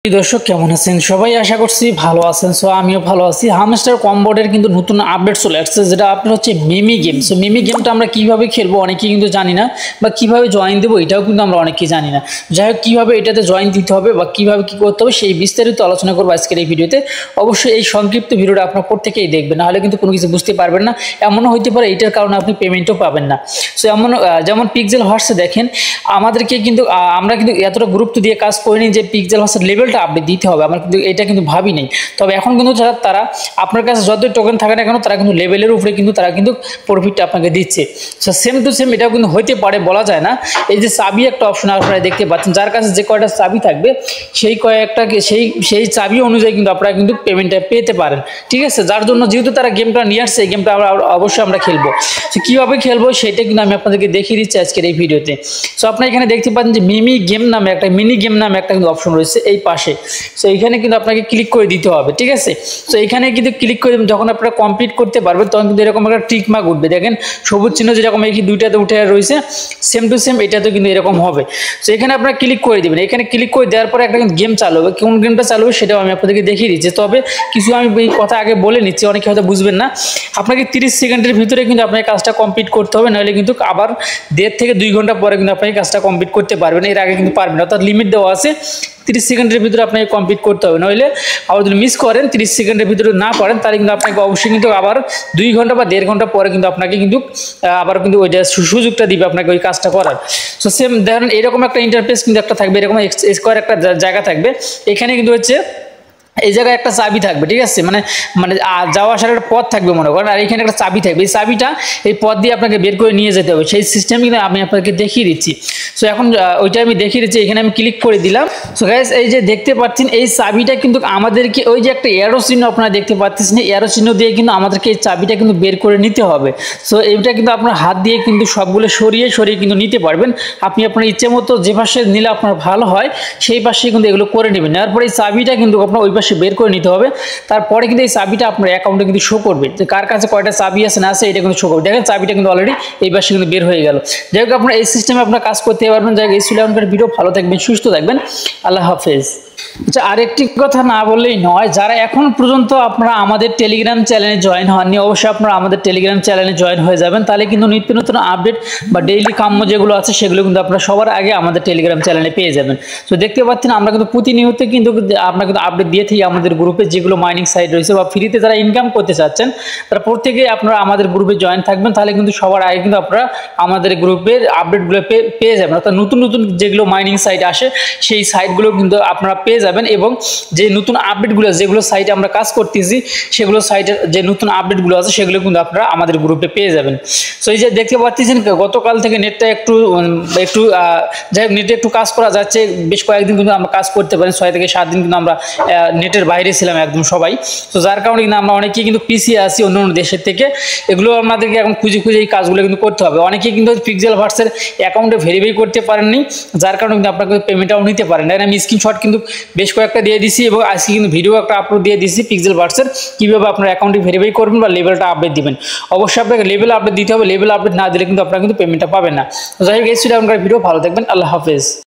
দর্শক কেমন আছেন সবাই আশা করছি ভালো আছেন। সো আমিও ভালো আছি। হামস্টার কম্বোর্ডের কিন্তু নতুন আপডেট চলে আসছে, যেটা আপনার হচ্ছে মিমি গেম। সো মিমি গেমটা আমরা কিভাবে খেলবো অনেকেই কিন্তু জানি না, বা কিভাবে জয়েন দেবো এটাও কিন্তু আমরা অনেকেই জানি না। যাই হোক, কীভাবে এটাতে জয়েন দিতে হবে বা কীভাবে কী করতে হবে সেই বিস্তারিত আলোচনা করবো আজকের এই ভিডিওতে। অবশ্যই এই সংক্ষিপ্ত ভিডিওটা আপনার প্রত্যেকেই দেখবেন, নাহলে কিন্তু কোনো কিছু বুঝতে পারবেন না। এমনও হইতে পারে এটার কারণে আপনি পেমেন্টও পাবেন না। সো যেমন পিক্সেল হর্সে দেখেন, আমাদেরকে কিন্তু আমরা কিন্তু এতটা গুরুত্ব দিয়ে কাজ করিনি যে পিক্সেল হর্সের লেভেলটা আপডেট দিতে হবে, আমরা কিন্তু এটা কিন্তু ভাবি নেই। তবে এখন কিন্তু তারা আপনার কাছে যতই টোকেন থাকে না কেন, তারা কিন্তু লেভেলের উপরে কিন্তু তারা কিন্তু প্রফিটটা আপনাকে দিচ্ছে। সো সেম টু সেম এটাও কিন্তু হইতে পারে, বলা যায় না। এই যে চাবি একটা অপশন আপনারা দেখতে পাচ্ছেন, যার কাছে যে কয়টা চাবি থাকবে সেই চাবি অনুযায়ী কিন্তু আপনারা কিন্তু পেমেন্টটা পেতে পারেন, ঠিক আছে। যার জন্য যেহেতু তারা গেমটা নিয়ে আসছে, এই গেমটা অবশ্যই আমরা খেলবো। সো কীভাবে খেলবো সেটা কিন্তু আমি আপনাদেরকে দেখিয়ে দিচ্ছি আজকের এই ভিডিওতে। সো আপনারা এখানে দেখতে পাচ্ছেন যে মিমি গেম নামে একটা মিনি গেম নামে একটা কিন্তু অপশন রয়েছে এই পাশে। সো এইখানে কিন্তু আপনাকে ক্লিক করে দিতে হবে, ঠিক আছে। সো এইখানে কিন্তু ক্লিক করে যখন আপনারা কমপ্লিট করতে পারবেন, তখন কিন্তু এরকম একটা টিক মার্ক উঠবে। দেখেন সবুজ চিহ্ন যেরকম এই দুইটাতে উঠে রয়েছে, সেম টু সেম এটাতে কিন্তু এরকম হবে। সো এখানে আপনারা ক্লিক করে দেবেন। এখানে ক্লিক করে দেওয়ার পরে একটা কিন্তু গেম চালু হবে। কোন গেমটা চালু হবে সেটাও আমি আপনাদেরকে দেখিয়ে দিচ্ছি। তবে কিছু আমি এই কথা আগে বলে নিচ্ছি, অনেকে হয়তো বুঝবেন না। আপনাকে 30 সেকেন্ডের ভিতরে কিন্তু আপনার কাজটা কমপ্লিট করতে হবে, নাহলে কিন্তু আবার 1.5 থেকে 2 ঘন্টা পরে কিন্তু আপনি কাজটা কমপ্লিট করতে পারবেন। এর আগে কিন্তু পারবেন না, অর্থাৎ লিমিট দেওয়া আছে 30 সেকেন্ডের ভিতরে আপনাকে কমপ্লিট করতে হবে। নইলে আবার যদি মিস করেন, 30 সেকেন্ডের ভিতরে না পারেন, তাহলে কিন্তু আপনাকে অবশ্যই কিন্তু আবার 2 ঘন্টা বা 1.5 ঘন্টা পরে কিন্তু আপনাকে কিন্তু আবার কিন্তু ওইটা সুযোগটা দিবে আপনাকে ওই কাজটা করার। সো সেম ধরেন এরকম একটা ইন্টারফেস কিন্তু একটা থাকবে, এরকম স্কোয়ার একটা জায়গা থাকবে। এখানে কিন্তু হচ্ছে এই জায়গায় একটা চাবি থাকবে, ঠিক আছে। মানে যাওয়া আসার একটা পথ থাকবে মনে করেন, আর এখানে একটা চাবি থাকবে। এই চাবিটা এই পথ দিয়ে আপনাকে বের করে নিয়ে যেতে হবে, সেই সিস্টেম কিন্তু আমি আপনাকে দেখিয়ে দিচ্ছি। সো এখন ওইটা আমি দেখিয়ে দিচ্ছি। এখানে আমি ক্লিক করে দিলাম। সো গাইস, এই যে দেখতে পাচ্ছেন এই চাবিটা কিন্তু আমাদেরকে ওই যে একটা এরো চিহ্ন আপনারা দেখতে পাচ্ছেন, এরো চিহ্ন দিয়ে কিন্তু আমাদেরকে এই চাবিটা কিন্তু বের করে নিতে হবে। সো এইটা কিন্তু আপনার হাত দিয়ে কিন্তু সবগুলো সরিয়ে কিন্তু নিতে পারবেন। আপনি আপনার ইচ্ছে মতো যে পাশে নিলে আপনার ভালো হয় সেই পাশে কিন্তু এগুলো করে নেবেন। নেওয়ার পরে এই চাবিটা কিন্তু আপনার ওই পাশে বের করে নিতে হবে। তারপরে কিন্তু এই চাবিটা আপনার অ্যাকাউন্টে কিন্তু শো করবে, যে কার কাছে কয়টা চাবি আছে না আছে এটা কিন্তু শো করবে। দেখেন চাবিটা কিন্তু অলরেডি এই পাশে কিন্তু বের হয়ে গেল। যাই হোক, আপনার এই সিস্টেমে আপনার কাজ করতে পারবেন। যাই হোক, এই ছিল আপনার ভিডিও। ভালো থাকবেন, সুস্থ থাকবেন, আল্লাহ হাফেজ। আচ্ছা, আরেকটি কথা না বললেই নয়, যারা এখন পর্যন্ত আপনারা আমাদের টেলিগ্রাম চ্যানেলে জয়েন হননি, অবশ্যই আপনারা আমাদের টেলিগ্রাম চ্যানেলে জয়েন হয়ে যাবেন। তাহলে কিন্তু নিত্য নতুন আপডেট বা ডেইলি কাম্য যেগুলো আছে সেগুলো কিন্তু আপনারা সবার আগে আমাদের টেলিগ্রাম চ্যানেলে পেয়ে যাবেন। তো দেখতে পাচ্ছেন আমরা কিন্তু প্রতিনিয়ত কিন্তু আমরা কিন্তু আপডেট দিয়ে থাকি আমাদের গ্রুপে, যেগুলো মাইনিং সাইট রয়েছে বা ফ্রিতে যারা ইনকাম করতে চাচ্ছেন, তারা প্রত্যেকেই আপনারা আমাদের গ্রুপে জয়েন থাকবেন। তাহলে কিন্তু সবার আগে কিন্তু আপনারা আমাদের গ্রুপের আপডেটগুলো পেয়ে যাবেন। অর্থাৎ নতুন নতুন যেগুলো মাইনিং সাইট আসে সেই সাইটগুলো কিন্তু আপনারা পেয়ে যাবেন, এবং যে নতুন আপডেটগুলো যেগুলো সাইটে আমরা কাজ করতেছি সেগুলো সাইটের যে নতুন আপডেটগুলো আছে সেগুলো কিন্তু আপনারা আমাদের গ্রুপে পেয়ে যাবেন। সো এই যে দেখতে পাচ্ছেন গতকাল থেকে নেটটা একটু যাই হোক, নেটে একটু কাজ করা যাচ্ছে। বেশ কয়েকদিন কিন্তু আমরা কাজ করতে পারি, 6 থেকে 7 দিন কিন্তু আমরা নেটের বাইরে ছিলাম একদম সবাই। তো যার কারণে কিন্তু আমরা অনেকেই কিন্তু পিছিয়ে আসি অন্য অন্য দেশের থেকে। এগুলো আমাদেরকে এখন খুঁজে এই কাজগুলো কিন্তু করতে হবে। অনেকেই কিন্তু পিক্সেল ভার্সের অ্যাকাউন্টে ভেরিফাই করতে পারেননি, যার কারণে কিন্তু আপনাকে পেমেন্টটাও নিতে পারেন না। আমি স্ক্রিনশট কিন্তু বেশ কয়েকটা দিয়ে দিছি, এবং আজকে কিন্তু ভিডিও একটা আপলোড দিয়ে দিচ্ছি পিক্সেল ভার্সের কীভাবে আপনার অ্যাকাউন্টে ভেরিফাই করবেন বা লেভেলটা আপডেট দিবেন। অবশ্যই আপনাকে লেভেল আপডেট দিতে হবে। লেভেল আপডেট না দিলে কিন্তু আপনারা কিন্তু পেমেন্টটা পাবেন না। যাই হোক, এই ছিল আপনার ভিডিও। ভালো থাকবেন, আল্লাহ হাফেজ।